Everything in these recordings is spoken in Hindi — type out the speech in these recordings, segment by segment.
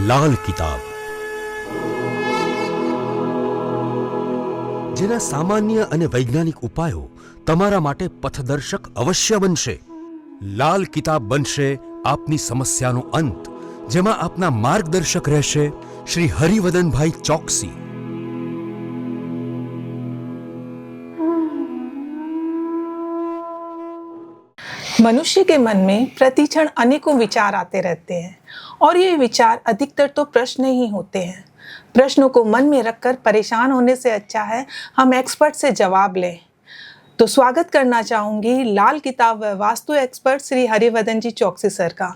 લાલ કિતાબ, જેના સામાન્ય અને વૈજ્ઞાનિક ઉપાયો તમારા માટે પથદર્શક અવશ્ય બનશે. લાલ કિતાબ બનશે આપની સમસ્યાનો અંત, જેમાં આપના માર્ગદર્શક રહેશે શ્રી હરિવદનભાઈ ચોકસી. मनुष्य के मन में प्रतिक्षण अनेकों विचार आते रहते हैं और ये विचार अधिकतर तो प्रश्न ही होते हैं. प्रश्नों को मन में रखकर परेशान होने से अच्छा है हम एक्सपर्ट से जवाब लें. तो स्वागत करना चाहूँगी लाल किताब व वास्तु एक्सपर्ट श्री हरिवदन जी चौकसी सर का.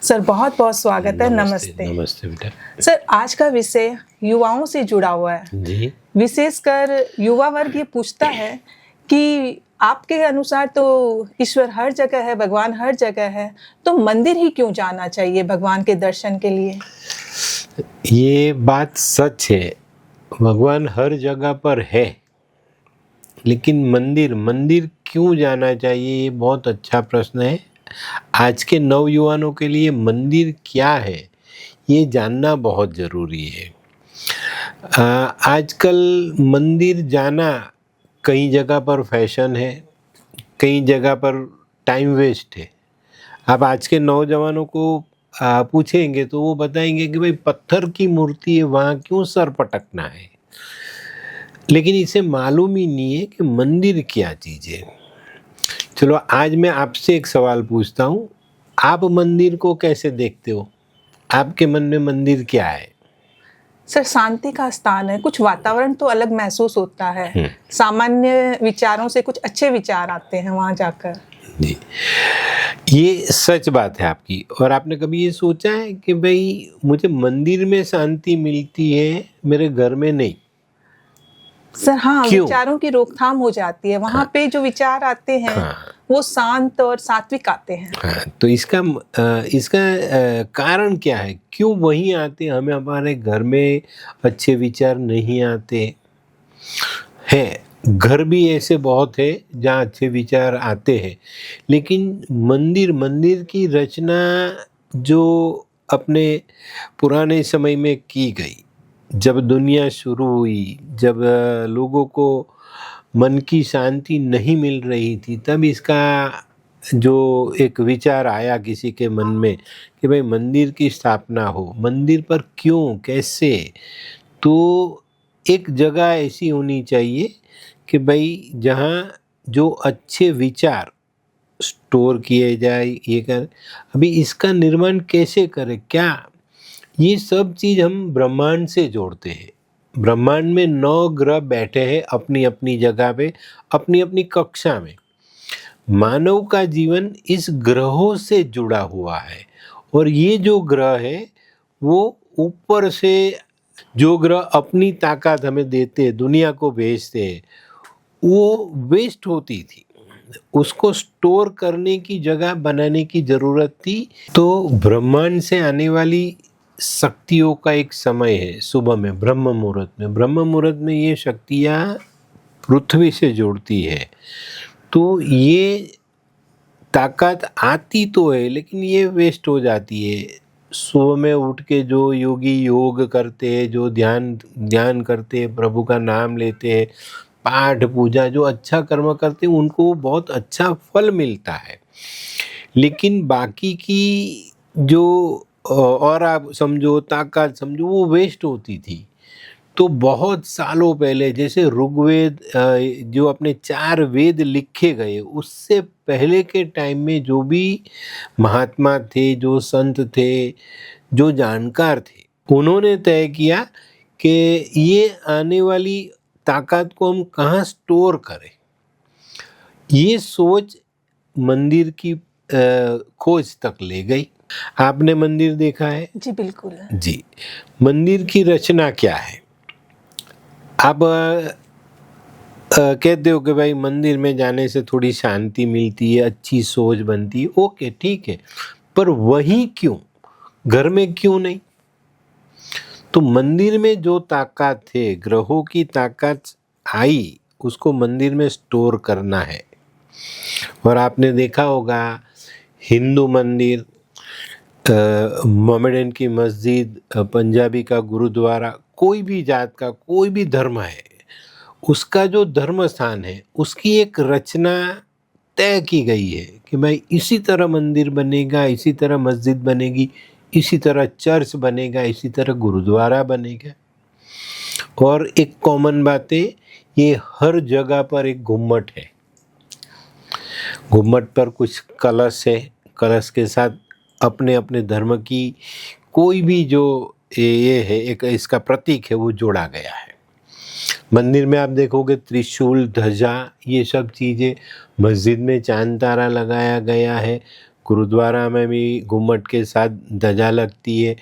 सर बहुत बहुत स्वागत है. नमस्ते. नमस्ते बेटा. सर आज का विषय युवाओं से जुड़ा हुआ है जी. विशेषकर युवा वर्ग ये पूछता है कि आपके अनुसार तो ईश्वर हर जगह है, भगवान हर जगह है, तो मंदिर ही क्यों जाना चाहिए भगवान के दर्शन के लिए? ये बात सच है, भगवान हर जगह पर है, लेकिन मंदिर क्यों जाना चाहिए, ये बहुत अच्छा प्रश्न है. आज के नवयुवानों के लिए मंदिर क्या है ये जानना बहुत ज़रूरी है. आजकल मंदिर जाना कई जगह पर फैशन है, कई जगह पर टाइम वेस्ट है. आप आज के नौजवानों को पूछेंगे तो वो बताएंगे कि भाई पत्थर की मूर्ति है, वहाँ क्यों सर पटकना है. लेकिन इसे मालूम ही नहीं है कि मंदिर क्या चीज़ है. चलो आज मैं आपसे एक सवाल पूछता हूँ, आप मंदिर को कैसे देखते हो? आपके मन में मंदिर क्या है? सर शांति का स्थान है, कुछ वातावरण तो अलग महसूस होता है, सामान्य विचारों से कुछ अच्छे विचार आते हैं वहाँ जाकर. जी, ये सच बात है आपकी. और आपने कभी ये सोचा है कि भाई मुझे मंदिर में शांति मिलती है, मेरे घर में नहीं? सर हाँ, क्यों? विचारों की रोकथाम हो जाती है वहाँ पे. जो विचार आते हैं वो शांत और सात्विक आते हैं. तो इसका कारण क्या है? क्यों वहीं आते, हमें हमारे घर में अच्छे विचार नहीं आते हैं? घर भी ऐसे बहुत है जहाँ अच्छे विचार आते हैं, लेकिन मंदिर की रचना जो अपने पुराने समय में की गई, जब दुनिया शुरू हुई, जब लोगों को मन की शांति नहीं मिल रही थी, तब इसका जो एक विचार आया किसी के मन में कि भाई मंदिर की स्थापना हो. मंदिर पर क्यों, कैसे? तो एक जगह ऐसी होनी चाहिए कि भाई जहाँ जो अच्छे विचार स्टोर किए जाए. ये कर अभी इसका निर्माण कैसे करें, क्या, ये सब चीज़ हम ब्रह्मांड से जोड़ते हैं. ब्रह्मांड में 9 ग्रह बैठे हैं अपनी अपनी जगह पे, अपनी अपनी कक्षा में. मानव का जीवन इस ग्रहों से जुड़ा हुआ है, और ये जो ग्रह है वो ऊपर से जो ग्रह अपनी ताकत हमें देते हैं, दुनिया को भेजते हैं, वो वेस्ट होती थी. उसको स्टोर करने की जगह बनाने की ज़रूरत थी. तो ब्रह्मांड से आने वाली शक्तियों का एक समय है सुबह में, ब्रह्म मुहूर्त में ये शक्तियाँ पृथ्वी से जुड़ती है. तो ये ताकत आती तो है, लेकिन ये वेस्ट हो जाती है. सुबह में उठ के जो योगी योग करते हैं, जो ध्यान करते हैं, प्रभु का नाम लेते हैं, पाठ पूजा, जो अच्छा कर्म करते हैं, उनको बहुत अच्छा फल मिलता है. लेकिन बाकी की जो और आप समझो ताकत समझो, वो वेस्ट होती थी. तो बहुत सालों पहले, जैसे ऋग्वेद, जो अपने 4 वेद लिखे गए, उससे पहले के टाइम में जो भी महात्मा थे, जो संत थे, जो जानकार थे, उन्होंने तय किया कि ये आने वाली ताकत को हम कहाँ स्टोर करें. ये सोच मंदिर की खोज तक ले गई. आपने मंदिर देखा है? जी बिल्कुल. जी. मंदिर की रचना क्या है? आप कहते हो कि भाई मंदिर में जाने से थोड़ी शांति मिलती है, अच्छी सोच बनती है. ओके, ठीक है, पर वहीं क्यों, घर में क्यों नहीं? तो मंदिर में जो ताकत है, ग्रहों की ताकत आई, उसको मंदिर में स्टोर करना है. और आपने देखा होगा हिंदू मंदिर मोमेडन की मस्जिद, पंजाबी का गुरुद्वारा, कोई भी जात का कोई भी धर्म है, उसका जो धर्म स्थान है उसकी एक रचना तय की गई है कि भाई इसी तरह मंदिर बनेगा, इसी तरह मस्जिद बनेगी, इसी तरह चर्च बनेगा, इसी तरह गुरुद्वारा बनेगा। और एक कॉमन बात है, ये हर जगह पर एक गुम्मट है, गुम्मट पर कुछ कलश है, कलश के साथ अपने अपने धर्म की कोई भी जो ये है एक इसका प्रतीक है वो जोड़ा गया है। मंदिर में आप देखोगे त्रिशूल, ध्वजा, ये सब चीज़ें, मस्जिद में चांद तारा लगाया गया है, गुरुद्वारा में भी गुम्मट के साथ ध्वजा लगती है,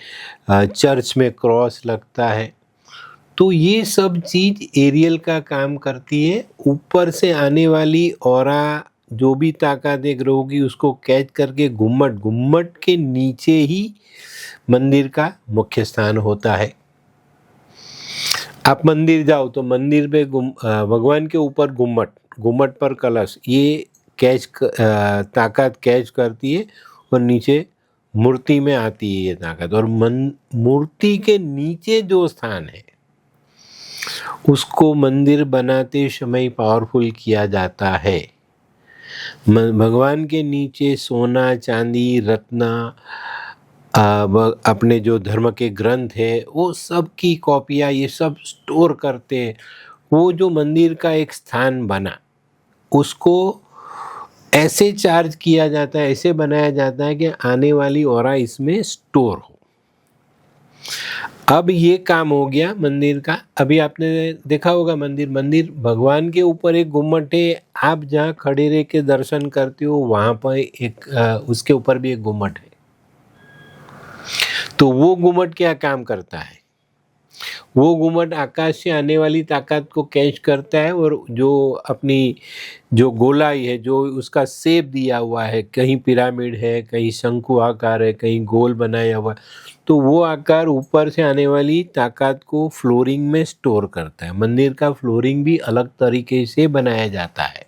चर्च में क्रॉस लगता है। तो ये सब चीज़ एरियल का काम करती है, ऊपर से आने वाली ऑरा जो भी ताकत एक होगी उसको कैच करके गुम्मट के नीचे ही मंदिर का मुख्य स्थान होता है। आप मंदिर जाओ तो मंदिर पे भगवान के ऊपर गुम्मट पर कलश, ये ताकत कैच करती है और नीचे मूर्ति में आती है ये ताकत। और मूर्ति के नीचे जो स्थान है उसको मंदिर बनाते समय पावरफुल किया जाता है। भगवान के नीचे सोना, चांदी, रत्ना, अपने जो धर्म के ग्रंथ है वो सब की कॉपियाँ ये सब स्टोर करते हैं। वो जो मंदिर का एक स्थान बना उसको ऐसे चार्ज किया जाता है, ऐसे बनाया जाता है कि आने वाली ऑरा इसमें स्टोर हो। अब ये काम हो गया मंदिर का। अभी आपने देखा होगा मंदिर भगवान के ऊपर एक गुम्मट है, आप जहाँ खड़े रह के दर्शन करते हो वहाँ पर एक उसके ऊपर भी एक गुम्मट है। तो वो गुम्मट क्या काम करता है? वो गुम्मट आकाश से आने वाली ताकत को कैच करता है और जो अपनी जो गोलाई है, जो उसका शेप दिया हुआ है, कहीं पिरामिड है, कहीं शंकु आकार है, कहीं गोल बनाया हुआ है, तो वो आकार ऊपर से आने वाली ताकत को फ्लोरिंग में स्टोर करता है। मंदिर का फ्लोरिंग भी अलग तरीके से बनाया जाता है।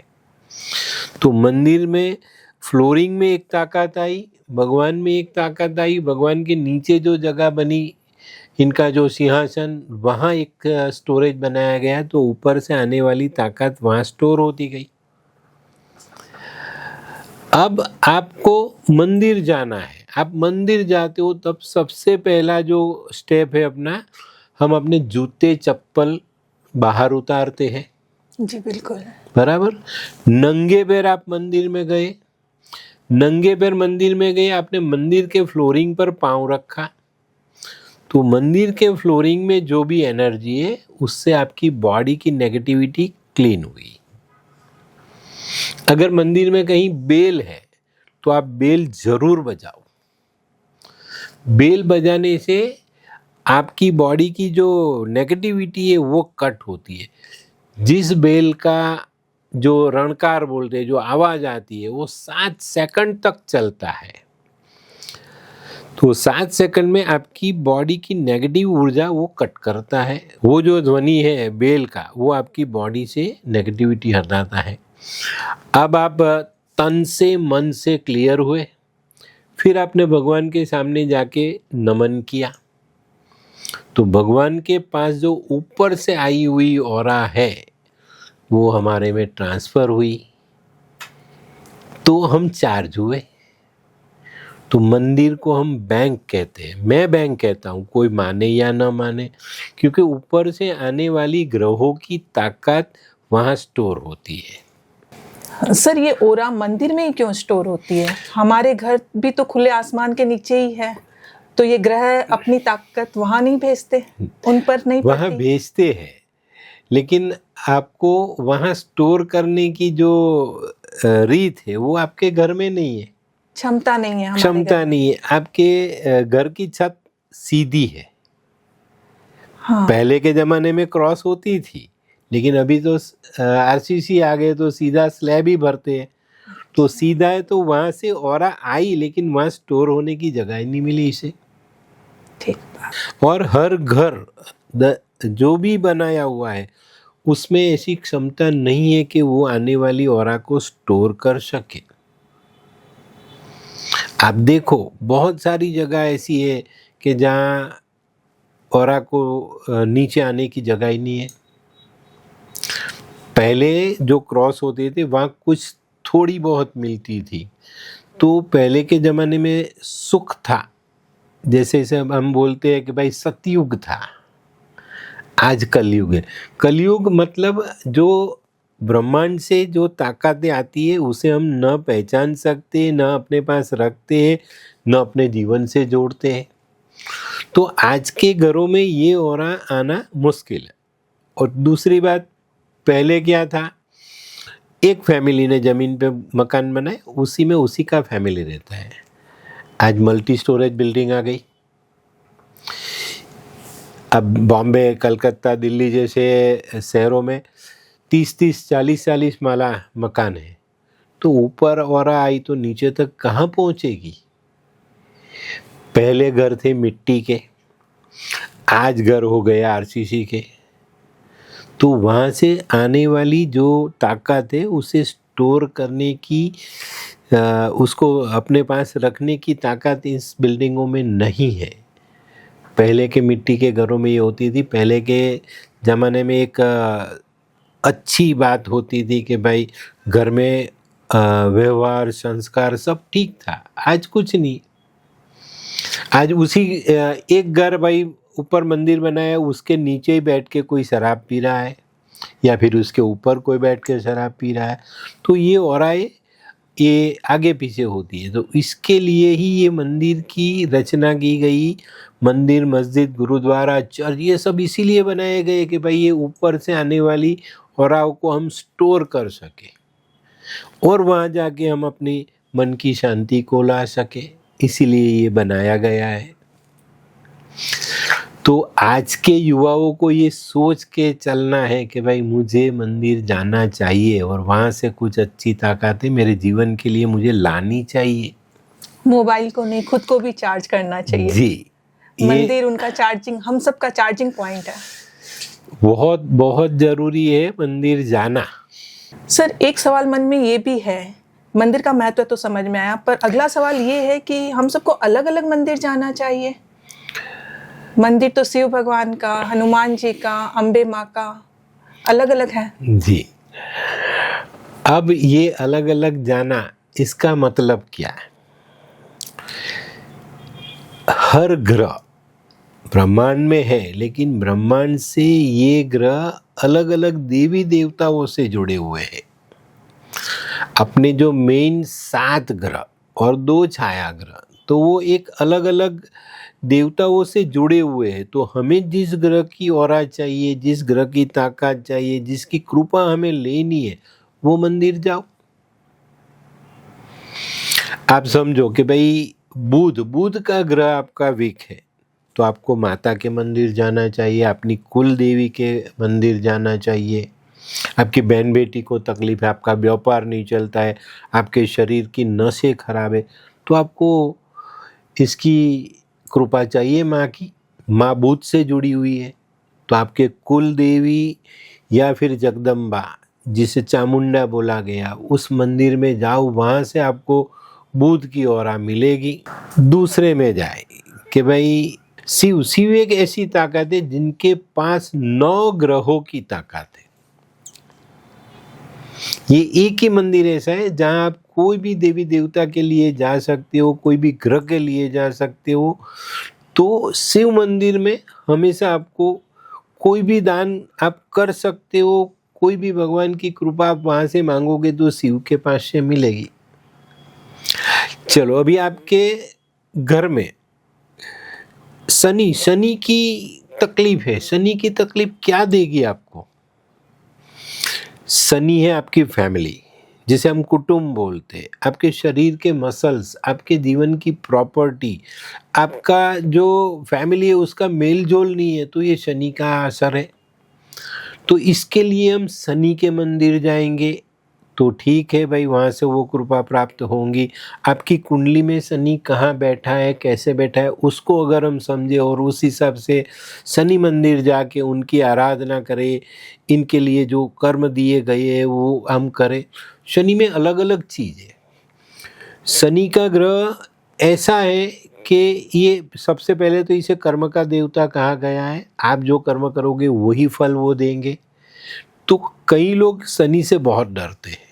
तो मंदिर में फ्लोरिंग में एक ताकत आई, भगवान में एक ताकत आई, भगवान के नीचे जो जगह बनी इनका जो सिंहासन, वहाँ एक स्टोरेज बनाया गया, तो ऊपर से आने वाली ताकत वहाँ स्टोर होती गई। अब आपको मंदिर जाना है, आप मंदिर जाते हो तब सबसे पहला जो स्टेप है अपना, हम अपने जूते चप्पल बाहर उतारते हैं। जी बिल्कुल। बराबर। नंगे पैर आप मंदिर में गए, नंगे पैर मंदिर में गए, आपने मंदिर के फ्लोरिंग पर पाँव रखा, तो मंदिर के फ्लोरिंग में जो भी एनर्जी है उससे आपकी बॉडी की नेगेटिविटी क्लीन हुई। अगर मंदिर में कहीं बेल है तो आप बेल जरूर बजाओ। बेल बजाने से आपकी बॉडी की जो नेगेटिविटी है वो कट होती है। जिस बेल का जो रणकार बोलते हैं, जो आवाज़ आती है, वो 7 सेकंड तक चलता है। तो 7 सेकंड में आपकी बॉडी की नेगेटिव ऊर्जा वो कट करता है। वो जो ध्वनि है बेल का, वो आपकी बॉडी से नेगेटिविटी हटाता है। अब आप तन से मन से क्लियर हुए, फिर आपने भगवान के सामने जाके नमन किया, तो भगवान के पास जो ऊपर से आई हुई ऑरा है वो हमारे में ट्रांसफ़र हुई, तो हम चार्ज हुए। तो मंदिर को हम बैंक कहते हैं, मैं बैंक कहता हूँ, कोई माने या ना माने, क्योंकि ऊपर से आने वाली ग्रहों की ताकत वहाँ स्टोर होती है। सर ये ओरा मंदिर में ही क्यों स्टोर होती है? हमारे घर भी तो खुले आसमान के नीचे ही है, तो ये ग्रह अपनी ताकत वहाँ नहीं भेजते, उन पर नहीं पड़ती? वहाँ भेजते हैं, लेकिन आपको वहाँ स्टोर करने की जो रीत है वो आपके घर में नहीं है, क्षमता नहीं है, क्षमता नहीं है। आपके घर की छत सीधी है। हाँ। पहले के ज़माने में क्रॉस होती थी, लेकिन अभी तो आरसीसी आ गए तो सीधा स्लैब ही भरते हैं। तो सीधा है तो वहाँ से ऑरा आई, लेकिन वहाँ स्टोर होने की जगह ही नहीं मिली इसे। ठीक। और हर घर जो भी बनाया हुआ है उसमें ऐसी क्षमता नहीं है कि वो आने वाली ऑरा को स्टोर कर सके। आप देखो बहुत सारी जगह ऐसी है कि जहाँ ऑरा को नीचे आने की जगह ही नहीं है। पहले जो क्रॉस होते थे वहाँ कुछ थोड़ी बहुत मिलती थी, तो पहले के ज़माने में सुख था। जैसे जैसे हम बोलते हैं कि भाई सतयुग था, आज कलयुग है। कलयुग मतलब जो ब्रह्मांड से जो ताकतें आती है उसे हम न पहचान सकते, न अपने पास रखते हैं, न अपने जीवन से जोड़ते हैं। तो आज के घरों में ये ऑरा आना मुश्किल है। और दूसरी बात, पहले क्या था, एक फैमिली ने ज़मीन पे मकान बनाए, उसी में उसी का फैमिली रहता है। आज मल्टी स्टोरेज बिल्डिंग आ गई। अब बॉम्बे, कलकत्ता, दिल्ली जैसे शहरों में 30-30, 40-40 माला मकान है, तो ऊपर ऑरा आई तो नीचे तक कहाँ पहुँचेगी। पहले घर थे मिट्टी के, आज घर हो गए आरसीसी के। तो वहाँ से आने वाली जो ताकत है उसे स्टोर करने की, उसको अपने पास रखने की ताकत इस बिल्डिंगों में नहीं है। पहले के मिट्टी के घरों में ये होती थी। पहले के ज़माने में एक अच्छी बात होती थी कि भाई घर में व्यवहार, संस्कार सब ठीक था। आज कुछ नहीं। आज उसी एक घर भाई ऊपर मंदिर बनाया, उसके नीचे ही बैठ के कोई शराब पी रहा है, या फिर उसके ऊपर कोई बैठ के शराब पी रहा है। तो ये ऑराए ये आगे पीछे होती है। तो इसके लिए ही ये मंदिर की रचना की गई। मंदिर, मस्जिद, गुरुद्वारा, चर्च, ये सब इसीलिए बनाए गए कि भाई ये ऊपर से आने वाली ऑराओं को हम स्टोर कर सके और वहाँ जाके हम अपनी मन की शांति को ला सके। इसीलिए ये बनाया गया है। तो आज के युवाओं को ये सोच के चलना है कि भाई मुझे मंदिर जाना चाहिए और वहाँ से कुछ अच्छी ताकतें मेरे जीवन के लिए मुझे लानी चाहिए। मोबाइल को नहीं, खुद को भी चार्ज करना चाहिए। जी, मंदिर उनका चार्जिंग, हम सबका चार्जिंग पॉइंट है। बहुत बहुत ज़रूरी है मंदिर जाना। सर, एक सवाल मन में ये भी है, मंदिर का महत्व तो समझ में आया, पर अगला सवाल ये है कि हम सबको अलग अलग मंदिर जाना चाहिए। मंदिर तो शिव भगवान का, हनुमान जी का, अम्बे माँ का अलग अलग है। जी, अब ये अलग अलग जाना, इसका मतलब क्या है? हर ग्रह ब्रह्मांड में है, लेकिन ब्रह्मांड से ये ग्रह अलग अलग देवी देवताओं से जुड़े हुए हैं। अपने जो मेन 7 ग्रह और 2 छाया ग्रह, तो वो एक अलग अलग देवताओं से जुड़े हुए हैं। तो हमें जिस ग्रह की ऑरा चाहिए, जिस ग्रह की ताकत चाहिए, जिसकी कृपा हमें लेनी है, वो मंदिर जाओ। आप समझो कि भाई बुध का ग्रह आपका वीक है, तो आपको माता के मंदिर जाना चाहिए, अपनी कुल देवी के मंदिर जाना चाहिए। आपकी बहन बेटी को तकलीफ है, आपका व्यापार नहीं चलता है, आपके शरीर की नसें खराब है, तो आपको इसकी कृपा चाहिए माँ की। माँ बुध से जुड़ी हुई है, तो आपके कुल देवी या फिर जगदम्बा, जिसे चामुंडा बोला गया, उस मंदिर में जाओ। वहाँ से आपको बुध की ऑरा मिलेगी। दूसरे में जाए कि भाई शिव एक ऐसी ताकत है जिनके पास 9 ग्रहों की ताकत है। ये एक ही मंदिर ऐसा है जहाँ आप कोई भी देवी देवता के लिए जा सकते हो, कोई भी ग्रह के लिए जा सकते हो। तो शिव मंदिर में हमेशा आपको कोई भी दान आप कर सकते हो, कोई भी भगवान की कृपा आप वहाँ से मांगोगे तो शिव के पास से मिलेगी। चलो, अभी आपके घर में शनि की तकलीफ है। शनि की तकलीफ क्या देगी आपको? शनि है आपकी फैमिली, जिसे हम कुटुंब बोलते हैं, आपके शरीर के मसल्स, आपके जीवन की प्रॉपर्टी, आपका जो फैमिली है उसका मेल जोल नहीं है, तो ये शनि का असर है। तो इसके लिए हम शनि के मंदिर जाएंगे तो ठीक है भाई, वहाँ से वो कृपा प्राप्त होंगी। आपकी कुंडली में शनि कहाँ बैठा है, कैसे बैठा है, उसको अगर हम समझे और उस हिसाब से शनि मंदिर जाके उनकी आराधना करें, इनके लिए जो कर्म दिए गए हैं वो हम करें। शनि में अलग अलग चीज़ है। शनि का ग्रह ऐसा है कि ये सबसे पहले तो इसे कर्म का देवता कहा गया है। आप जो कर्म करोगे वही फल वो देंगे। तो कई लोग शनि से बहुत डरते हैं।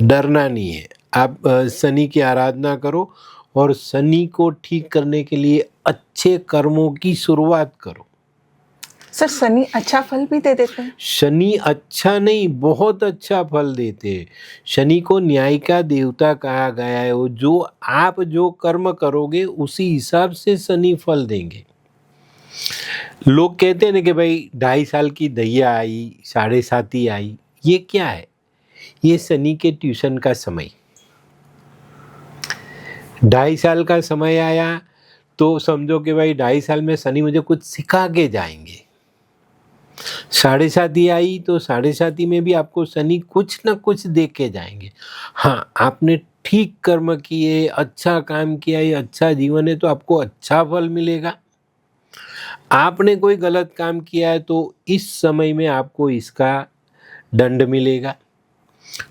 डरना नहीं है। आप शनि की आराधना करो और शनि को ठीक करने के लिए अच्छे कर्मों की शुरुआत करो। सर शनि अच्छा फल भी दे देते हैं? शनि अच्छा नहीं, बहुत अच्छा फल देते हैं। शनि को न्याय का देवता कहा गया है। वो जो आप जो कर्म करोगे उसी हिसाब से शनि फल देंगे। लोग कहते हैं ना कि भाई 2.5 साल की दैया आई, 7.5 आई, ये क्या है? ये शनि के ट्यूशन का समय। 2.5 साल का समय आया तो समझो कि भाई 2.5 साल में शनि मुझे कुछ सिखा के जाएंगे। 7.5 आई तो 7.5 में भी आपको शनि कुछ ना कुछ दे के जाएंगे। हाँ, आपने ठीक कर्म किए, अच्छा काम किया, ये अच्छा जीवन है तो आपको अच्छा फल मिलेगा। आपने कोई गलत काम किया है तो इस समय में आपको इसका दंड मिलेगा।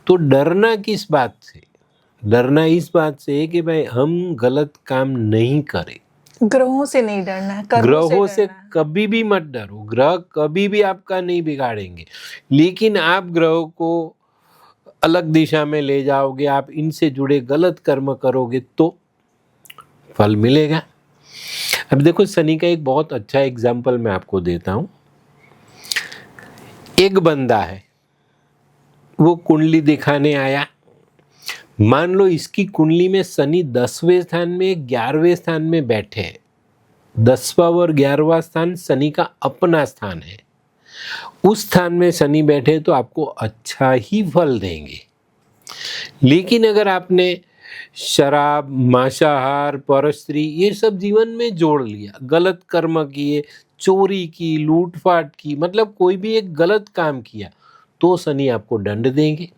तो डरना किस बात से? डरना इस बात से है कि भाई हम गलत काम नहीं करें। ग्रहों से नहीं डरना है, कर्मों ग्रहों से डरना है। कभी भी मत डरो। ग्रह कभी भी आपका नहीं बिगाड़ेंगे, लेकिन आप ग्रहों को अलग दिशा में ले जाओगे, आप इनसे जुड़े गलत कर्म करोगे तो फल मिलेगा। अब देखो, शनि का एक बहुत अच्छा एग्जाम्पल मैं आपको देता हूं। एक बंदा है, वो कुंडली दिखाने आया। मान लो इसकी कुंडली में शनि 10वें स्थान में, 11वें स्थान में बैठे हैं। 10वां और 11वां स्थान शनि का अपना स्थान है। उस स्थान में शनि बैठे तो आपको अच्छा ही फल देंगे। लेकिन अगर आपने शराब, मांसाहार, परस्त्री ये सब जीवन में जोड़ लिया, गलत कर्म किए, चोरी की, लूटपाट की, मतलब कोई भी एक गलत काम किया, तो शनि आपको दंड देंगे।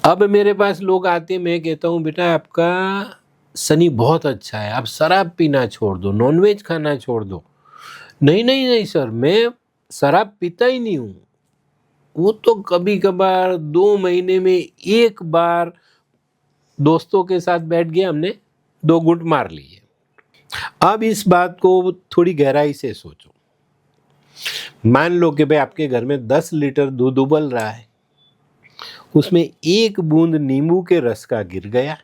अब मेरे पास लोग आते, मैं कहता हूँ बेटा आपका शनि बहुत अच्छा है, आप शराब पीना छोड़ दो, नॉनवेज खाना छोड़ दो। नहीं नहीं नहीं सर, मैं शराब पीता ही नहीं हूँ। वो तो कभी कभार 2 महीने में एक बार दोस्तों के साथ बैठ गए, हमने 2 घूंट मार लिए। अब इस बात को थोड़ी गहराई से सोचो। मान लो कि भाई आपके घर में 10 लीटर दूध उबल रहा है, उसमें 1 बूंद नींबू के रस का गिर गया,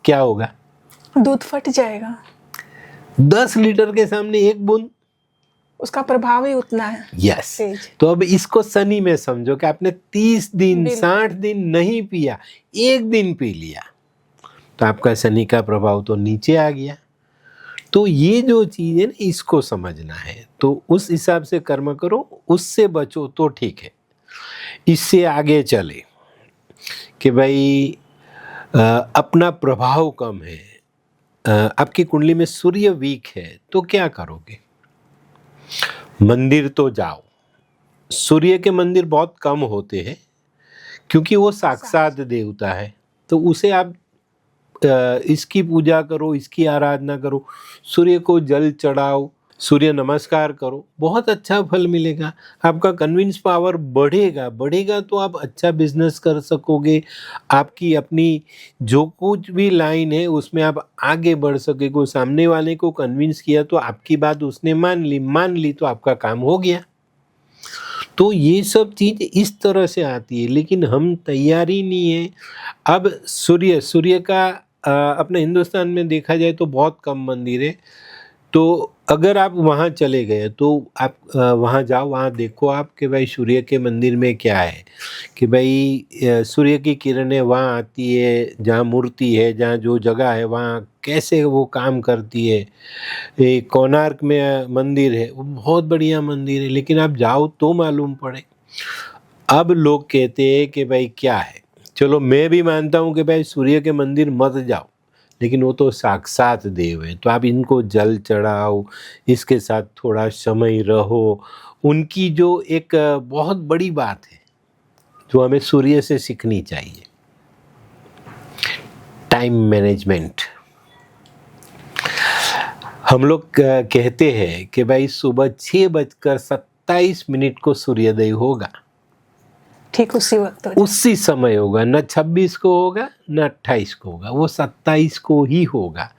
क्या होगा? दूध फट जाएगा। 10 लीटर के सामने 1 बूंद, उसका प्रभाव ही उतना है। यस। तेज। तो अब इसको शनि में समझो कि आपने 30 दिन, 60 दिन नहीं पिया, 1 दिन पी लिया, तो आपका शनि का प्रभाव तो नीचे आ गया। तो ये जो चीज़ है ना, इसको समझना है। तो उस हिसाब से कर्म करो, उससे बचो तो ठीक है। इससे आगे चले कि भाई अपना प्रभाव कम है, आपकी कुंडली में सूर्य वीक है, तो क्या करोगे? मंदिर तो जाओ। सूर्य के मंदिर बहुत कम होते हैं क्योंकि वो साक्षात देवता है। तो उसे आप इसकी पूजा करो, इसकी आराधना करो, सूर्य को जल चढ़ाओ, सूर्य नमस्कार करो, बहुत अच्छा फल मिलेगा। आपका कन्विंस पावर बढ़ेगा तो आप अच्छा बिजनेस कर सकोगे। आपकी अपनी जो कुछ भी लाइन है उसमें आप आगे बढ़ सकोगे। सामने वाले को कन्विंस किया तो आपकी बात उसने मान ली तो आपका काम हो गया। तो ये सब चीज़ इस तरह से आती है, लेकिन हम तैयारी नहीं है। अब सूर्य का अपने हिंदुस्तान में देखा जाए तो बहुत कम मंदिर है। तो अगर आप वहाँ चले गए तो आप वहाँ जाओ, वहाँ देखो आप कि भाई सूर्य के मंदिर में क्या है, कि भाई सूर्य की किरणें वहाँ आती है, जहाँ मूर्ति है, जहाँ जो जगह है वहाँ कैसे वो काम करती है। एक कोणार्क में मंदिर है, वो बहुत बढ़िया मंदिर है, लेकिन आप जाओ तो मालूम पड़े। अब लोग कहते हैं कि भाई क्या है, चलो मैं भी मानता हूँ कि भाई सूर्य के मंदिर मत जाओ, लेकिन वो तो साक्षात देव है, तो आप इनको जल चढ़ाओ, इसके साथ थोड़ा समय रहो। उनकी जो एक बहुत बड़ी बात है जो हमें सूर्य से सीखनी चाहिए, टाइम मैनेजमेंट। हम लोग कहते हैं कि भाई सुबह 6:27 को सूर्योदय होगा। ठीक उसी वक्त हो जाए। उसी समय होगा, न 26 को होगा न 28 को होगा, वो 27 को ही होगा।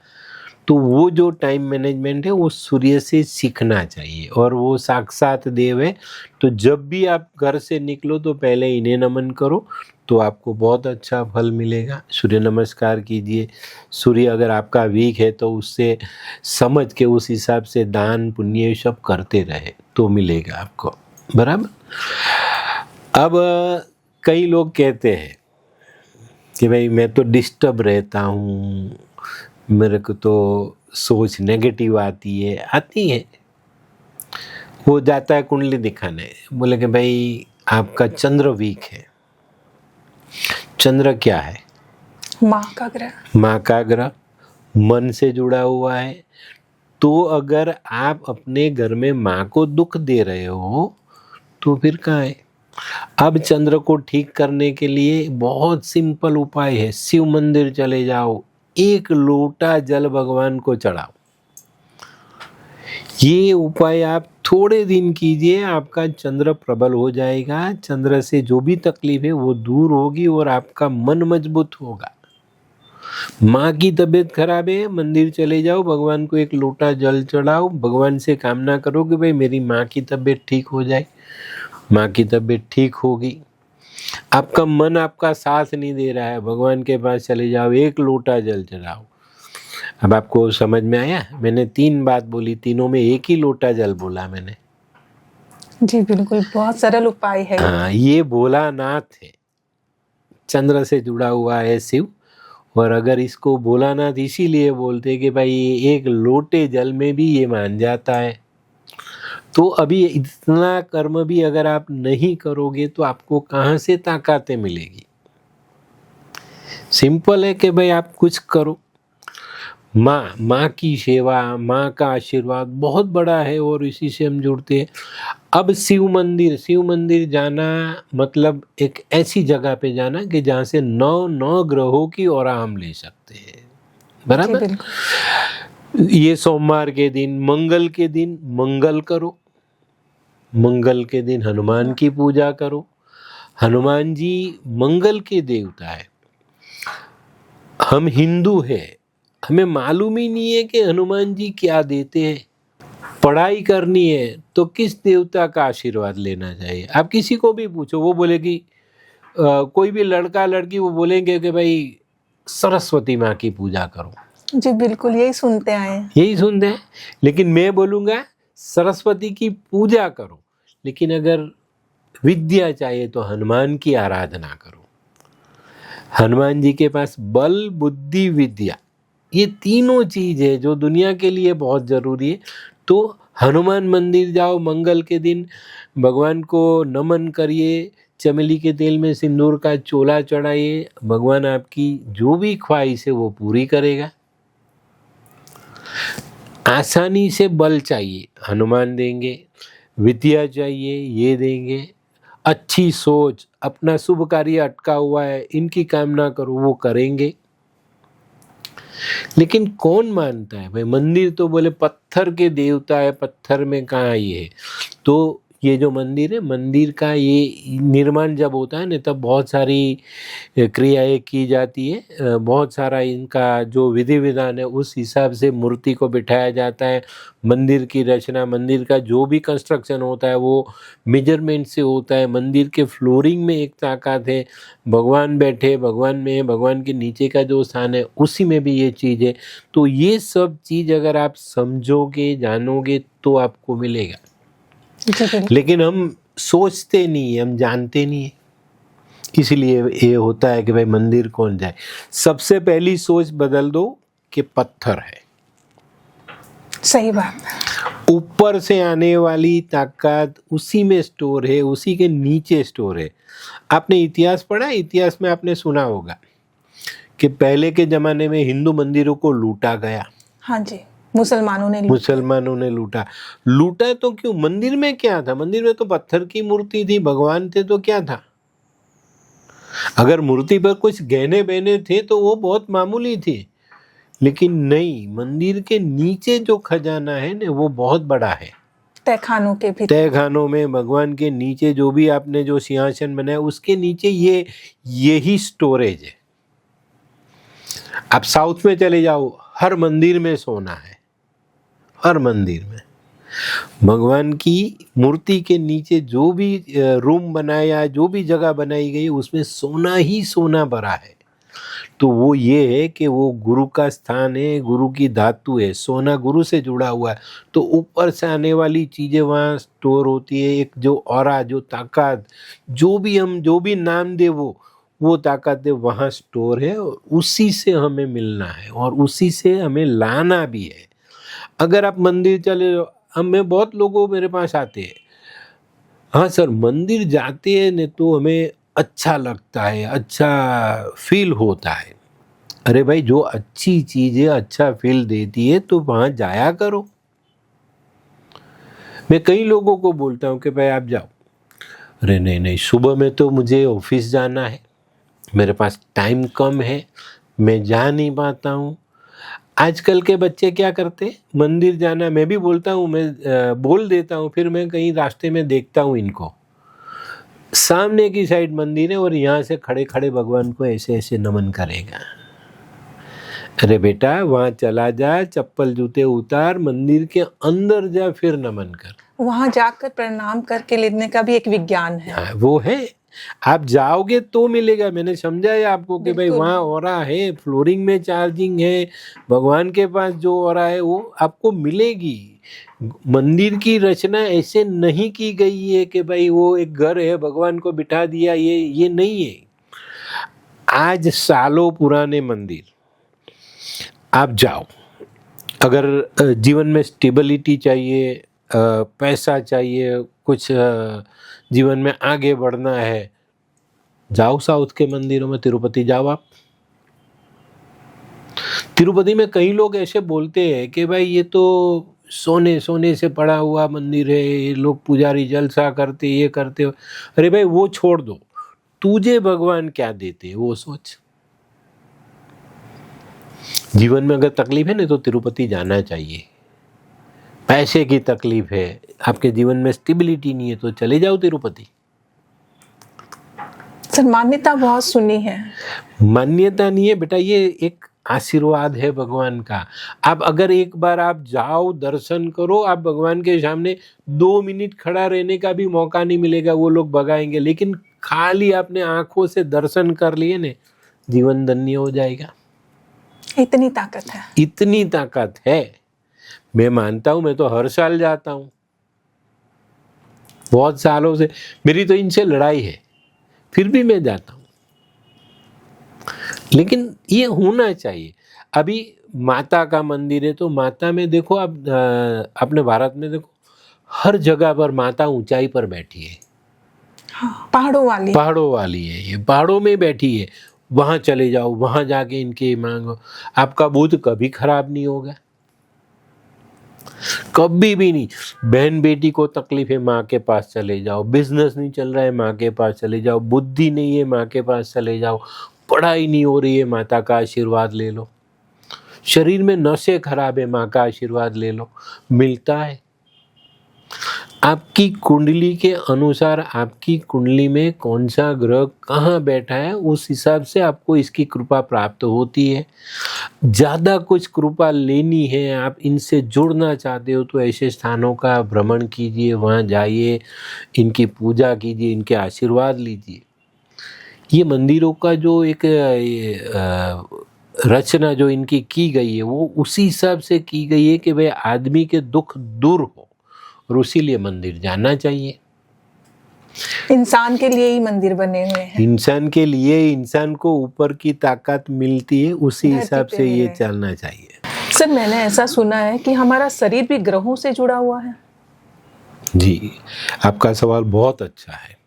तो वो जो टाइम मैनेजमेंट है वो सूर्य से सीखना चाहिए, और वो साक्षात देव है। तो जब भी आप घर से निकलो तो पहले इन्हें नमन करो, तो आपको बहुत अच्छा फल मिलेगा। सूर्य नमस्कार कीजिए। सूर्य अगर आपका वीक है तो उससे समझ के उस हिसाब से दान पुण्य ये सब करते रहे तो मिलेगा आपको, बराबर। अब कई लोग कहते हैं कि भाई मैं तो डिस्टर्ब रहता हूँ, मेरे को तो सोच नेगेटिव आती है। वो जाता है कुंडली दिखाने, बोले कि भाई आपका चंद्र वीक है। चंद्र क्या है? माँ का ग्रह। माँ का ग्रह, मन से जुड़ा हुआ है। तो अगर आप अपने घर में माँ को दुख दे रहे हो तो फिर कहाँ है? अब चंद्र को ठीक करने के लिए बहुत सिंपल उपाय है। शिव मंदिर चले जाओ, 1 लोटा जल भगवान को चढ़ाओ। ये उपाय आप थोड़े दिन कीजिए, आपका चंद्र प्रबल हो जाएगा। चंद्र से जो भी तकलीफ है वो दूर होगी और आपका मन मजबूत होगा। माँ की तबीयत खराब है, मंदिर चले जाओ, भगवान को 1 लोटा जल चढ़ाओ, भगवान से कामना करो कि भाई मेरी माँ की तबीयत ठीक हो जाए। माँ की तबीयत ठीक होगी। आपका मन आपका साथ नहीं दे रहा है, भगवान के पास चले जाओ, 1 लोटा जल चढ़ाओ। अब आपको समझ में आया? मैंने 3 बात बोली, तीनों में 1 ही लोटा जल बोला मैंने। जी बिल्कुल, बहुत सरल उपाय है। हाँ, ये भोलानाथ है, चंद्र से जुड़ा हुआ है शिव। और अगर इसको भोलानाथ इसीलिए बोलते कि भाई 1 लोटे जल में भी ये मान जाता है। तो अभी इतना कर्म भी अगर आप नहीं करोगे तो आपको कहाँ से ताकतें मिलेगी? सिंपल है कि भाई आप कुछ करो। माँ की सेवा, माँ का आशीर्वाद बहुत बड़ा है और इसी से हम जुड़ते हैं। अब शिव मंदिर जाना मतलब एक ऐसी जगह पे जाना कि जहाँ से 9 ग्रहों की ऑरा हम ले सकते हैं, बराबर। ये सोमवार के दिन, मंगल के दिन मंगल करो, मंगल के दिन हनुमान की पूजा करो। हनुमान जी मंगल के देवता है। हम हिंदू हैं, हमें मालूम ही नहीं है कि हनुमान जी क्या देते हैं। पढ़ाई करनी है तो किस देवता का आशीर्वाद लेना चाहिए? आप किसी को भी पूछो, वो बोलेगी कोई भी लड़का लड़की वो बोलेंगे कि भाई सरस्वती माँ की पूजा करो। जी बिल्कुल, यही सुनते आए हैं। यही सुनते हैं, लेकिन मैं बोलूँगा सरस्वती की पूजा करो, लेकिन अगर विद्या चाहिए तो हनुमान की आराधना करो। हनुमान जी के पास बल बुद्धि विद्या ये तीनों चीज है जो दुनिया के लिए बहुत जरूरी है। तो हनुमान मंदिर जाओ, मंगल के दिन भगवान को नमन करिए, चमेली के तेल में सिंदूर का चोला चढ़ाइए। भगवान आपकी जो भी ख्वाहिश है वो पूरी करेगा। आसानी से बल चाहिए, हनुमान देंगे। विद्या चाहिए, ये देंगे। अच्छी सोच, अपना शुभ कार्य अटका हुआ है, इनकी कामना करो, वो करेंगे। लेकिन कौन मानता है भाई? मंदिर तो बोले पत्थर के देवता है, पत्थर में कहाँ ये है। तो ये जो मंदिर है, मंदिर का ये निर्माण जब होता है ना तब बहुत सारी क्रियाएं की जाती है, बहुत सारा इनका जो विधि विधान है उस हिसाब से मूर्ति को बिठाया जाता है। मंदिर की रचना, मंदिर का जो भी कंस्ट्रक्शन होता है वो मेजरमेंट से होता है। मंदिर के फ्लोरिंग में एक ताकत है, भगवान बैठे, भगवान में, भगवान के नीचे का जो स्थान है उसी में भी ये चीज़ है। तो ये सब चीज़ अगर आप समझोगे, जानोगे तो आपको मिलेगा। लेकिन हम सोचते नहीं है, हम जानते नहीं है, इसलिए ये होता है कि भाई मंदिर कौन जाए। सबसे पहली सोच बदल दो कि पत्थर है। सही बात। ऊपर से आने वाली ताकत उसी में स्टोर है, उसी के नीचे स्टोर है। आपने इतिहास पढ़ा? इतिहास में आपने सुना होगा कि पहले के जमाने में हिंदू मंदिरों को लूटा गया। हाँ जी, मुसलमानों ने लूटा तो क्यों? मंदिर में क्या था? मंदिर में तो पत्थर की मूर्ति थी, भगवान थे, तो क्या था? अगर मूर्ति पर कुछ गहने बहने थे तो वो बहुत मामूली थे, लेकिन नहीं, मंदिर के नीचे जो खजाना है ना वो बहुत बड़ा है। तहखानों के भीतर, तहखानों में, भगवान के नीचे जो भी आपने जो सिंहासन बनाया उसके नीचे यही स्टोरेज है। आप साउथ में चले जाओ, हर मंदिर में सोना है, हर मंदिर में। भगवान की मूर्ति के नीचे जो भी रूम बनाया, जो भी जगह बनाई गई, उसमें सोना ही सोना भरा है। तो वो ये है कि वो गुरु का स्थान है, गुरु की धातु है, सोना गुरु से जुड़ा हुआ है। तो ऊपर से आने वाली चीज़ें वहाँ स्टोर होती है। एक जो ऑरा, जो ताकत, जो भी नाम दे वो ताकत है वहाँ स्टोर है, और उसी से हमें मिलना है और उसी से हमें लाना भी है। अगर आप मंदिर चले, हमें बहुत लोगों मेरे पास आते हैं, हाँ सर मंदिर जाते हैं न तो हमें अच्छा लगता है, अच्छा फील होता है। अरे भाई, जो अच्छी चीज़ें अच्छा फील देती है तो वहाँ जाया करो। मैं कई लोगों को बोलता हूँ कि भाई आप जाओ। अरे नहीं, सुबह में तो मुझे ऑफिस जाना है, मेरे पास टाइम कम है, मैं जा नहीं पाता हूँ। आजकल के बच्चे क्या करते, मंदिर जाना, मैं भी बोलता हूँ, मैं बोल देता हूँ, फिर मैं कहीं रास्ते में देखता हूँ इनको, सामने की साइड मंदिर है और यहाँ से खड़े खड़े भगवान को ऐसे ऐसे नमन करेगा। अरे बेटा, वहाँ चला जा, चप्पल जूते उतार, मंदिर के अंदर जा, फिर नमन कर। वहां जाकर प्रणाम करके लेने का भी एक विज्ञान है। हाँ, वो है। आप जाओगे तो मिलेगा। मैंने समझाया आपको कि भाई वहाँ ऑरा है, फ्लोरिंग में चार्जिंग है, भगवान के पास जो ऑरा है वो आपको मिलेगी। मंदिर की रचना ऐसे नहीं की गई है कि भाई वो एक घर है, भगवान को बिठा दिया, ये नहीं है। आज सालों पुराने मंदिर, आप जाओ, अगर जीवन में स्टेबिलिटी चाहिए, पैसा चाहिए, कुछ जीवन में आगे बढ़ना है, जाओ साउथ के मंदिरों में। तिरुपति जाओ आप। तिरुपति में कई लोग ऐसे बोलते हैं कि भाई ये तो सोने से पड़ा हुआ मंदिर है, ये लोग पुजारी जलसा करते, ये करते। अरे भाई वो छोड़ दो, तुझे भगवान क्या देते हैं वो सोच। जीवन में अगर तकलीफ है ना तो तिरुपति जाना चाहिए। पैसे की तकलीफ है, आपके जीवन में स्टेबिलिटी नहीं है, तो चले जाओ तिरुपति। सर मान्यता बहुत सुनी है। मान्यता नहीं है बेटा, ये एक आशीर्वाद है भगवान का। आप अगर एक बार आप जाओ, दर्शन करो, आप भगवान के सामने 2 मिनट खड़ा रहने का भी मौका नहीं मिलेगा, वो लोग भगाएंगे। लेकिन खाली आपने आंखों से दर्शन कर लिए ने, जीवन धन्य हो जाएगा। इतनी ताकत है, इतनी ताकत है। मैं मानता हूं, मैं तो हर साल जाता हूं, बहुत सालों से मेरी तो इनसे लड़ाई है, फिर भी मैं जाता हूं। लेकिन ये होना चाहिए। अभी माता का मंदिर है तो माता में देखो, आप अपने भारत में देखो, हर जगह पर माता ऊंचाई पर बैठी है। हाँ, पहाड़ों वाली है, ये पहाड़ों में बैठी है। वहां चले जाओ, वहां जाके इनके मांगो, आपका बुद्ध कभी खराब नहीं होगा, कभी भी नहीं। बहन बेटी को तकलीफ है, माँ के पास चले जाओ। बिजनेस नहीं चल रहा है, माँ के पास चले जाओ। बुद्धि नहीं है, माँ के पास चले जाओ। पढ़ाई नहीं हो रही है, माता का आशीर्वाद ले लो। शरीर में नसें खराब है, माँ का आशीर्वाद ले लो, मिलता है। आपकी कुंडली के अनुसार, आपकी कुंडली में कौन सा ग्रह कहाँ बैठा है, उस हिसाब से आपको इसकी कृपा प्राप्त होती है। ज़्यादा कुछ कृपा लेनी है, आप इनसे जुड़ना चाहते हो, तो ऐसे स्थानों का भ्रमण कीजिए, वहाँ जाइए, इनकी पूजा कीजिए, इनके आशीर्वाद लीजिए। ये मंदिरों का जो एक रचना जो इनकी की गई है, वो उसी हिसाब से की गई है कि भाई आदमी के दुख दूर हो, और उसीलिए मंदिर जाना चाहिए। इंसान के लिए ही मंदिर बने हुए हैं। इंसान के लिए, इंसान को ऊपर की ताकत मिलती है, उसी हिसाब से ये चलना चाहिए। सर मैंने ऐसा सुना है कि हमारा शरीर भी ग्रहों से जुड़ा हुआ है। जी, आपका सवाल बहुत अच्छा है।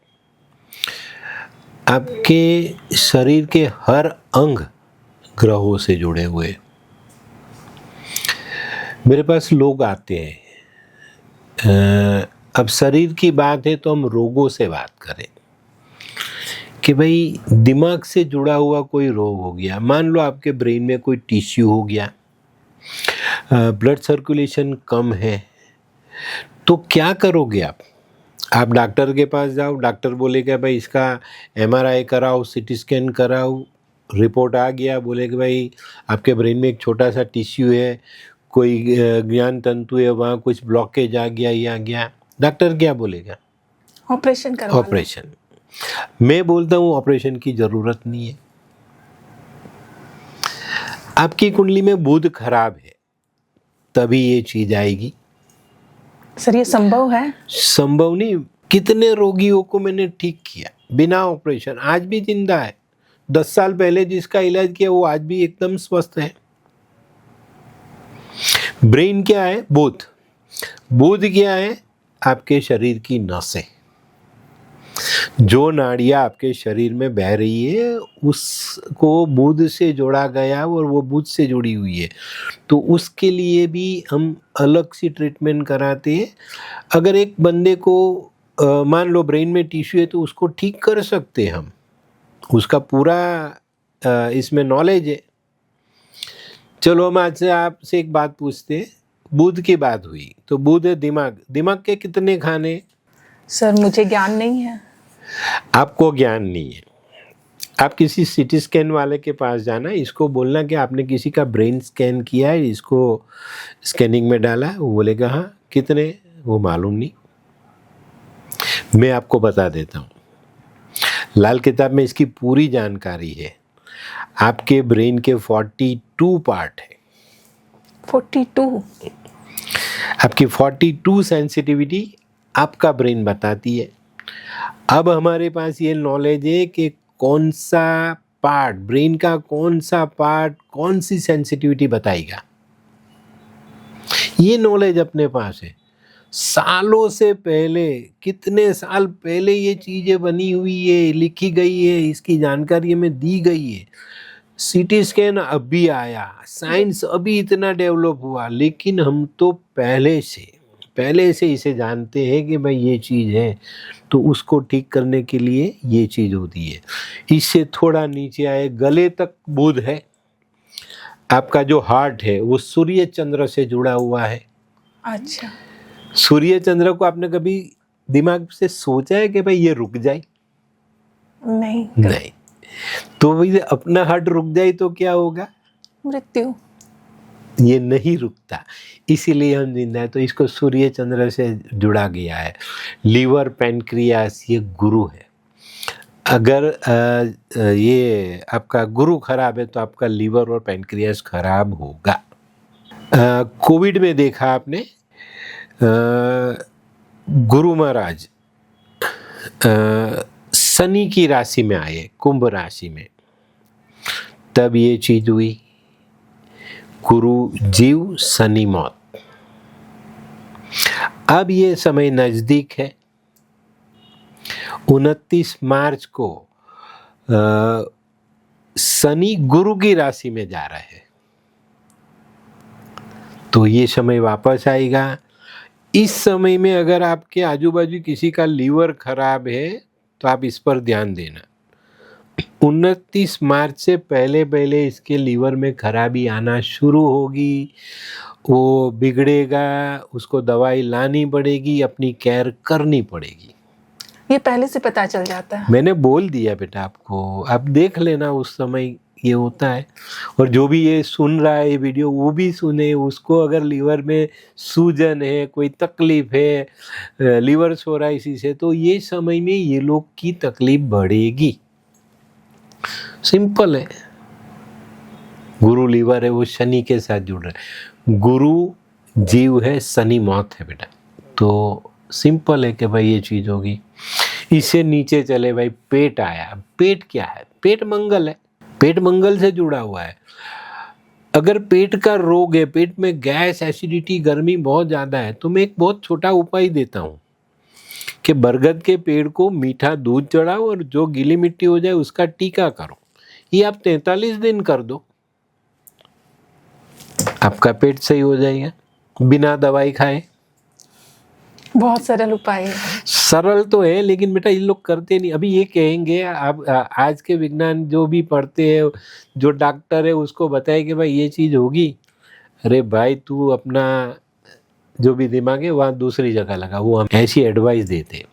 आपके शरीर के हर अंग ग्रहों से जुड़े हुए। मेरे पास लोग आते हैं, अब शरीर की बात है तो हम रोगों से बात करें कि भाई दिमाग से जुड़ा हुआ कोई रोग हो गया। मान लो आपके ब्रेन में कोई टिश्यू हो गया, ब्लड सर्कुलेशन कम है, तो क्या करोगे आप डॉक्टर के पास जाओ, डॉक्टर बोलेगा भाई इसका एमआरआई कराओ, सीटी स्कैन कराओ, रिपोर्ट आ गया, बोले कि भाई आपके ब्रेन में एक छोटा सा टिश्यू है, कोई ज्ञान तंतु है, वहाँ कुछ ब्लॉकेज आ गया, ये आ गया, डॉक्टर क्या बोलेगा? ऑपरेशन करवा लो। ऑपरेशन। मैं बोलता हूँ ऑपरेशन की जरूरत नहीं है। आपकी कुंडली में बुध खराब है तभी ये चीज आएगी। सर ये संभव है? संभव नहीं। कितने रोगियों को मैंने ठीक किया बिना ऑपरेशन, आज भी जिंदा है। 10 साल पहले जिसका इलाज किया वो आज भी एकदम स्वस्थ है। ब्रेन क्या है? बुध। बुध क्या है? आपके शरीर की नसें, जो नाड़ियां आपके शरीर में बह रही है उसको बुध से जोड़ा गया और वो बुध से जुड़ी हुई है। तो उसके लिए भी हम अलग सी ट्रीटमेंट कराते हैं। अगर एक बंदे को मान लो ब्रेन में टिश्यू है तो उसको ठीक कर सकते हैं हम, उसका पूरा इसमें नॉलेज है। चलो हम आज से आपसे एक बात पूछते हैं। बुध की बात हुई तो बुध है दिमाग। दिमाग के कितने खाने? सर मुझे ज्ञान नहीं है। आपको ज्ञान नहीं है। आप किसी सिटी स्कैन वाले के पास जाना, इसको बोलना कि आपने किसी का ब्रेन स्कैन किया है, इसको स्कैनिंग में डाला है। वो बोलेगा हाँ कितने, वो मालूम नहीं। मैं आपको बता देता हूँ, लाल किताब में इसकी पूरी जानकारी है। आपके ब्रेन के 42 पार्ट है। 42? आपकी 42 सेंसिटिविटी आपका ब्रेन बताती है। अब हमारे पास ये नॉलेज है कि कौन सा पार्ट, ब्रेन का कौन सा पार्ट कौन सी सेंसिटिविटी बताएगा, ये नॉलेज अपने पास है। सालों से पहले, कितने साल पहले ये चीजें बनी हुई है, लिखी गई है, इसकी जानकारी हमें दी गई है। सीटी स्कैन अभी आया, साइंस अभी इतना डेवलप हुआ, लेकिन हम तो पहले से इसे जानते हैं कि भाई ये चीज़ है, तो उसको ठीक करने के लिए ये चीज़ होती है। इससे थोड़ा नीचे आए, गले तक बुध है। आपका जो हार्ट है वो सूर्य चंद्र से जुड़ा हुआ है। अच्छा। सूर्य चंद्र को आपने कभी दिमाग से सोचा है कि भाई ये रुक जाए? नहीं। तो भाई अपना हार्ट रुक जाए तो क्या होगा? मृत्यु। ये नहीं रुकता, इसीलिए हम जिंदा है। तो इसको सूर्य चंद्र से जुड़ा गया है। लीवर, पैनक्रियास ये गुरु है। अगर ये आपका गुरु खराब है तो आपका लीवर और पैनक्रियास खराब होगा। कोविड में देखा आपने, गुरु महाराज शनि की राशि में आए, कुंभ राशि में, तब ये चीज हुई। गुरु जीव, शनि मौत। अब ये समय नजदीक है। 29 मार्च को शनि गुरु की राशि में जा रहे हैं, तो ये समय वापस आएगा। इस समय में अगर आपके आजू बाजू किसी का लीवर खराब है तो आप इस पर ध्यान देना। 29 मार्च से पहले इसके लीवर में खराबी आना शुरू होगी, वो बिगड़ेगा, उसको दवाई लानी पड़ेगी, अपनी केयर करनी पड़ेगी। ये पहले से पता चल जाता है? मैंने बोल दिया बेटा आपको, आप देख लेना उस समय ये होता है। और जो भी ये सुन रहा है ये वीडियो, वो भी सुने। उसको अगर लीवर में सूजन है, कोई तकलीफ है, लीवर सो रहा है इसी से, तो ये समय में ये लोग की तकलीफ बढ़ेगी। सिंपल है। गुरु लीवर है, वो शनि के साथ जुड़ रहा है। गुरु जीव है, शनि मौत है बेटा। तो सिंपल है कि भाई ये चीज होगी। इससे नीचे चले भाई, पेट आया। पेट क्या है? पेट मंगल है, पेट मंगल से जुड़ा हुआ है। अगर पेट का रोग है, पेट में गैस, एसिडिटी, गर्मी बहुत ज्यादा है, तो मैं एक बहुत छोटा उपाय देता हूँ कि बरगद के पेड़ को मीठा दूध चढ़ाओ और जो गीली मिट्टी हो जाए उसका टीका करो। ये आप 43 दिन कर दो, आपका पेट सही हो जाएगा बिना दवाई खाए। बहुत सरल उपाय है। सरल तो है, लेकिन बेटा ये लोग करते नहीं। अभी ये कहेंगे, आप आज के विज्ञान जो भी पढ़ते हैं, जो डॉक्टर है उसको बताए कि भाई ये चीज होगी। अरे भाई तू अपना जो भी दिमाग है वहाँ दूसरी जगह लगा, वो हम ऐसी एडवाइस देते हैं।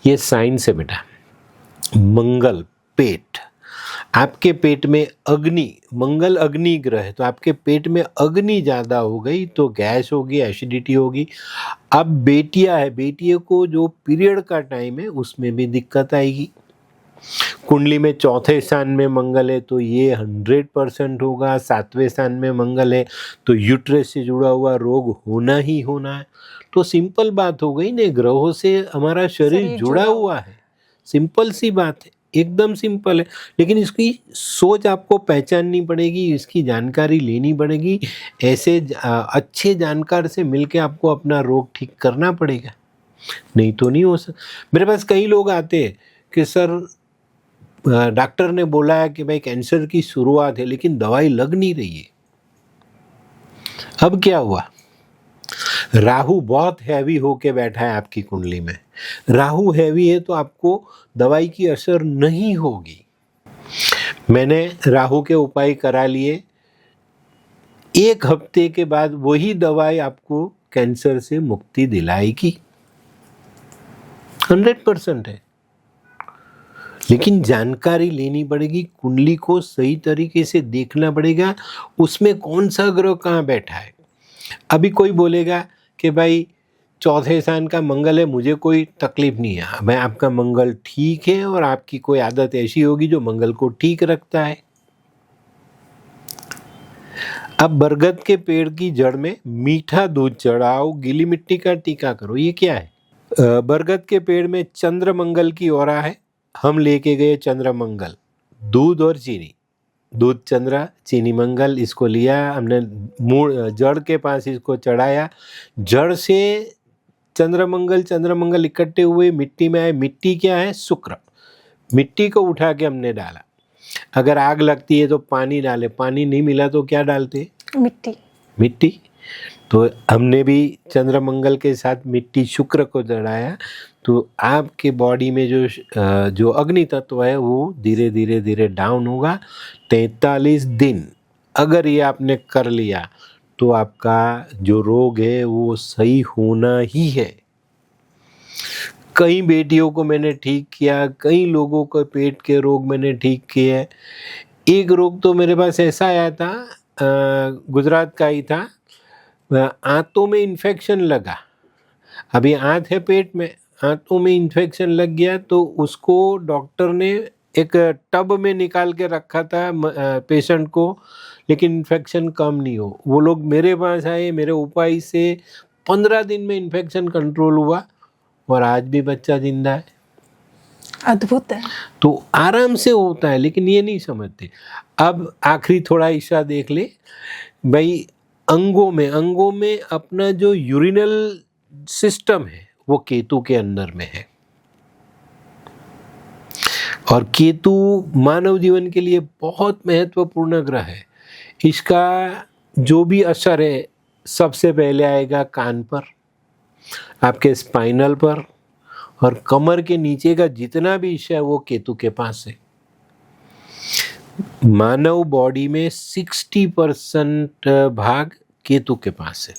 ये साइंस है बेटा। मंगल पेट, आपके पेट में अग्नि, मंगल अग्नि ग्रह है, तो आपके पेट में अग्नि ज़्यादा हो गई तो गैस होगी, एसिडिटी होगी। अब बेटियां है, बेटियों को जो पीरियड का टाइम है उसमें भी दिक्कत आएगी। कुंडली में चौथे स्थान में मंगल है तो ये 100% होगा। 7वें स्थान में मंगल है तो यूट्रस से जुड़ा हुआ रोग होना ही होना है। तो सिंपल बात हो गई ना, ग्रहों से हमारा शरीर जुड़ा हुआ है। सिंपल सी बात है, एकदम सिंपल है, लेकिन इसकी सोच आपको पहचाननी पड़ेगी, इसकी जानकारी लेनी पड़ेगी। ऐसे अच्छे जानकार से मिलके आपको अपना रोग ठीक करना पड़ेगा, नहीं तो नहीं हो सकता। मेरे पास कई लोग आते हैं कि सर डॉक्टर ने बोला है कि भाई कैंसर की शुरुआत है, लेकिन दवाई लग नहीं रही है। अब क्या हुआ? राहु बहुत हैवी होके बैठा है आपकी कुंडली में। राहु हैवी है तो आपको दवाई की असर नहीं होगी। मैंने राहु के उपाय करा लिए, 1 हफ्ते के बाद वही दवाई आपको कैंसर से मुक्ति दिलाएगी, 100% है। लेकिन जानकारी लेनी पड़ेगी, कुंडली को सही तरीके से देखना पड़ेगा, उसमें कौन सा ग्रह कहाँ बैठा है। अभी कोई बोलेगा कि भाई चौथे स्थान का मंगल है, मुझे कोई तकलीफ नहीं है। भाई आपका मंगल ठीक है और आपकी कोई आदत ऐसी होगी जो मंगल को ठीक रखता है। अब बरगद के पेड़ की जड़ में मीठा दूध चढ़ाओ, गीली मिट्टी का टीका करो। ये क्या है? बरगद के पेड़ में चंद्र मंगल की ओरा है। हम लेके गए चंद्र मंगल, दूध और चीनी, दूध चंद्र चीनी मंगल, इसको लिया हमने, मूल जड़ के पास इसको चढ़ाया। जड़ से चंद्र मंगल इकट्ठे हुए मिट्टी में आए। मिट्टी क्या है? शुक्र। मिट्टी को उठा के हमने डाला। अगर आग लगती है तो पानी डाले, पानी नहीं मिला तो क्या डालते? मिट्टी। तो हमने भी चंद्र मंगल के साथ मिट्टी शुक्र को चढ़ाया, तो आपके बॉडी में जो अग्नि तत्व है वो धीरे धीरे डाउन होगा। 43 दिन अगर ये आपने कर लिया तो आपका जो रोग है वो सही होना ही है। कई बेटियों को मैंने ठीक किया, कई लोगों को पेट के रोग मैंने ठीक किए। एक रोग तो मेरे पास ऐसा आया था, गुजरात का ही था, आंतों में इन्फेक्शन लगा। अभी आंत है पेट में, आंतों में इन्फेक्शन लग गया तो उसको डॉक्टर ने एक टब में निकाल के रखा था पेशेंट को, लेकिन इन्फेक्शन कम नहीं हो। वो लोग मेरे पास आए, मेरे उपाय से 15 दिन में इन्फेक्शन कंट्रोल हुआ और आज भी बच्चा जिंदा है। अद्भुत है। तो आराम से होता है, लेकिन ये नहीं समझते। अब आखिरी थोड़ा हिस्सा देख ले भाई। अंगों में अपना जो यूरिनल सिस्टम है वो केतु के अंदर में है, और केतु मानव जीवन के लिए बहुत महत्वपूर्ण ग्रह है। इसका जो भी असर है सबसे पहले आएगा कान पर, आपके स्पाइनल पर, और कमर के नीचे का जितना भी हिस्सा है वो केतु के पास है। मानव बॉडी में 60% भाग केतु के पास है।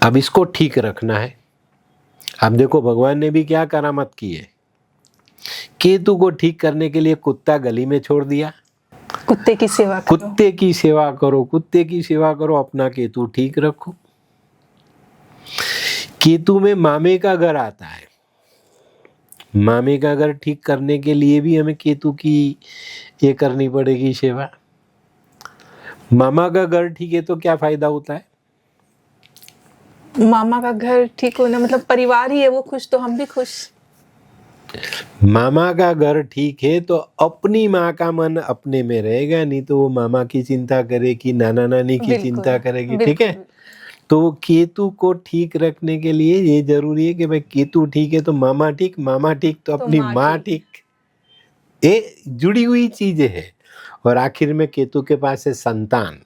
अब इसको ठीक रखना है। अब देखो भगवान ने भी क्या करामत की है। केतु को ठीक करने के लिए कुत्ता गली में छोड़ दिया। कुत्ते की सेवा करो, कुत्ते की सेवा करो, कुत्ते की सेवा करो, अपना केतु ठीक रखो। केतु में मामे का घर आता है। मामे का घर ठीक करने के लिए भी हमें केतु की ये करनी पड़ेगी सेवा। मामा का घर ठीक है तो क्या फायदा होता है? मामा का घर ठीक होना मतलब परिवार ही है वो खुश तो हम भी खुश। मामा का घर ठीक है तो अपनी माँ का मन अपने में रहेगा, नहीं तो वो मामा की चिंता करेगी, नाना नानी की चिंता करेगी। ठीक है, तो केतु को ठीक रखने के लिए ये जरूरी है कि भाई केतु ठीक है तो मामा ठीक, मामा ठीक तो अपनी माँ ठीक। ये जुड़ी हुई चीजें है। और आखिर में केतु के पास है संतान।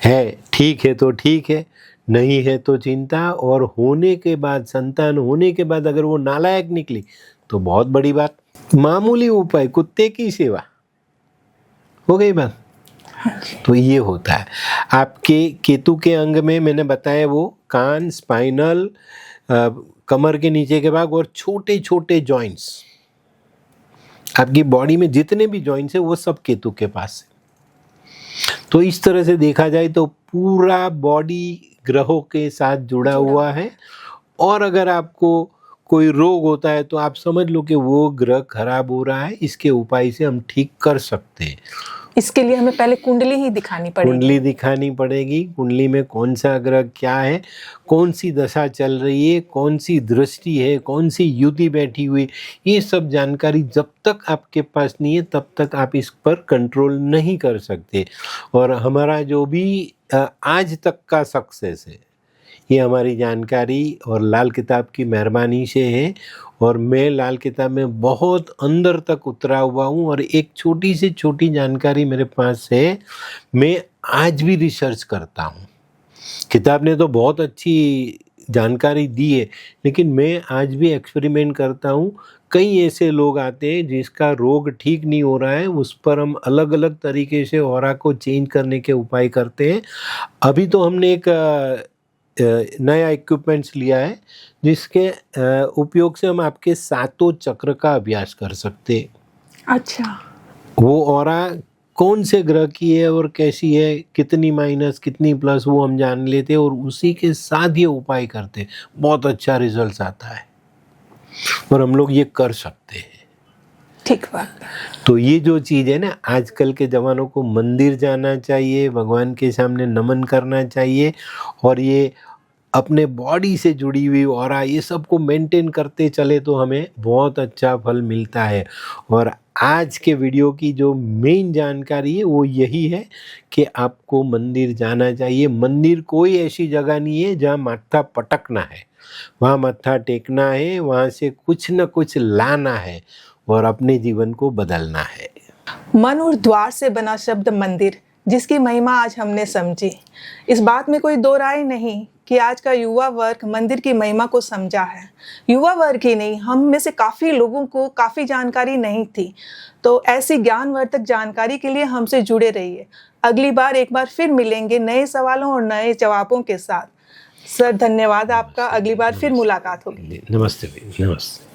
है ठीक है तो ठीक है, नहीं है तो चिंता। और होने के बाद, संतान होने के बाद अगर वो नालायक निकली तो बहुत बड़ी बात। मामूली उपाय, कुत्ते की सेवा, हो गई बात। तो ये होता है। आपके केतु के अंग में मैंने बताया वो कान, स्पाइनल, कमर के नीचे के भाग और छोटे छोटे जॉइंट्स, आपकी बॉडी में जितने भी जॉइंट्स है वो सब केतु के पास है। तो इस तरह से देखा जाए तो पूरा बॉडी ग्रहों के साथ जुड़ा हुआ है। और अगर आपको कोई रोग होता है तो आप समझ लो कि वो ग्रह खराब हो रहा है, इसके उपाय से हम ठीक कर सकते हैं। इसके लिए हमें पहले कुंडली ही दिखानी पड़ेगी। कुंडली दिखानी पड़ेगी, कुंडली में कौन सा ग्रह क्या है, कौन सी दशा चल रही है, कौन सी दृष्टि है, कौन सी युति बैठी हुई, ये सब जानकारी जब तक आपके पास नहीं है तब तक आप इस पर कंट्रोल नहीं कर सकते। और हमारा जो भी आज तक का सक्सेस है ये हमारी जानकारी और लाल किताब की मेहरबानी से है। और मैं लाल किताब में बहुत अंदर तक उतरा हुआ हूँ और एक छोटी से छोटी जानकारी मेरे पास है, मैं आज भी रिसर्च करता हूँ। किताब ने तो बहुत अच्छी जानकारी दी है, लेकिन मैं आज भी एक्सपेरिमेंट करता हूँ। कई ऐसे लोग आते हैं जिसका रोग ठीक नहीं हो रहा है, उस पर हम अलग अलग तरीके से ऑरा को चेंज करने के उपाय करते हैं। अभी तो हमने एक नया इक्विपमेंट्स लिया है जिसके उपयोग से हम आपके 7 चक्र का अभ्यास कर सकते हैं। अच्छा, वो ऑरा कौन से ग्रह की है और कैसी है, कितनी माइनस कितनी प्लस, वो हम जान लेते हैं और उसी के साथ ये उपाय करते हैं। बहुत अच्छा रिजल्ट आता है और हम लोग ये कर सकते हैं। ठीक बात। तो ये जो चीज़ है ना, आजकल के जवानों को मंदिर जाना चाहिए, भगवान के सामने नमन करना चाहिए और ये अपने बॉडी से जुड़ी हुई ऑरा ये सब को मेंटेन करते चले तो हमें बहुत अच्छा फल मिलता है। और आज के वीडियो की जो मेन जानकारी है वो यही है कि आपको मंदिर जाना चाहिए। मंदिर कोई ऐसी जगह नहीं है जहाँ माथा पटकना है, वहाँ मत्था टेकना है, वहाँ से कुछ न कुछ लाना है और अपने जीवन को बदलना है। मन और द्वार से बना शब्द मंदिर, जिसकी महिमा आज हमने समझी। इस बात में कोई दो राय नहीं कि आज का युवा वर्ग मंदिर की महिमा को समझा है। युवा वर्ग ही नहीं, हम में से काफ़ी लोगों को काफ़ी जानकारी नहीं थी। तो ऐसी ज्ञानवर्धक जानकारी के लिए हमसे जुड़े रहिए। अगली बार एक बार फिर मिलेंगे नए सवालों और नए जवाबों के साथ। सर धन्यवाद आपका, अगली बार फिर मुलाकात होगी। नमस्ते भाई, नमस्ते।